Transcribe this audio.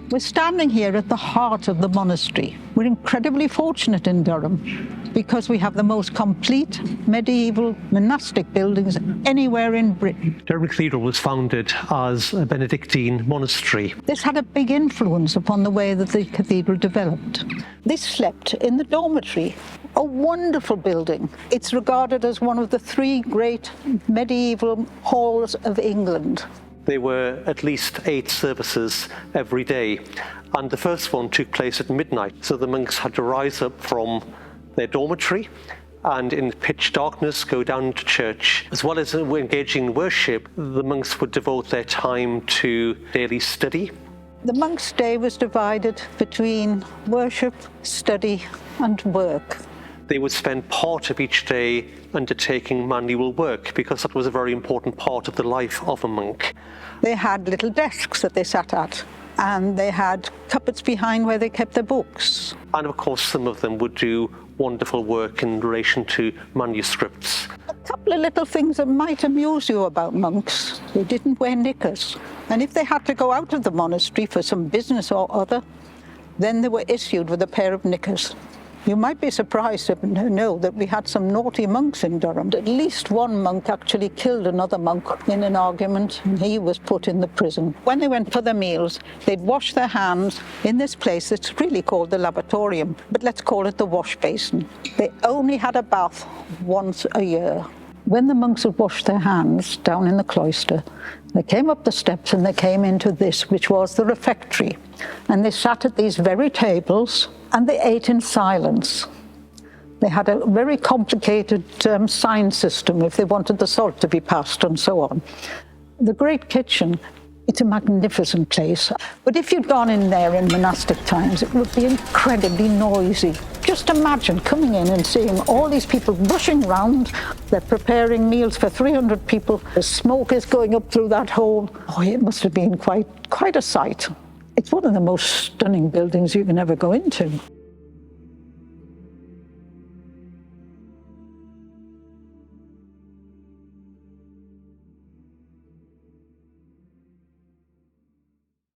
We're standing here at the heart of the monastery. We're incredibly fortunate in Durham because we have the most complete medieval monastic buildings anywhere in Britain. Durham Cathedral was founded as a Benedictine monastery. This had a big influence upon the way that the cathedral developed. They slept in the dormitory, a wonderful building. It's regarded as one of the three great medieval halls of England. There were at least 8 services every day, and the first one took place at midnight, so the monks had to rise up from their dormitory and in pitch darkness go down to church. As well as engaging in worship, the monks would devote their time to daily study. The monks' day was divided between worship, study and work. They would spend part of each day undertaking manual work because that was a very important part of the life of a monk. They had little desks that they sat at, and they had cupboards behind where they kept their books. And of course some of them would do wonderful work in relation to manuscripts. A couple of little things that might amuse you about monks: they didn't wear knickers. And if they had to go out of the monastery for some business or other, then they were issued with a pair of knickers. You might be surprised to know that we had some naughty monks in Durham. At least one monk actually killed another monk in an argument, and he was put in the prison. When they went for their meals, they'd wash their hands in this place that's really called the lavatorium, but let's call it the wash basin. They only had a bath once a year. When the monks had washed their hands down in the cloister, they came up the steps and they came into this, which was the refectory. And they sat at these very tables and they ate in silence. They had a very complicated sign system if they wanted the salt to be passed and so on. The great kitchen, it's a magnificent place. But if you'd gone in there in monastic times, it would be incredibly noisy. Just imagine coming in and seeing all these people rushing round. They're preparing meals for 300 people. The smoke is going up through that hole. Oh, it must have been quite a sight. It's one of the most stunning buildings you can ever go into.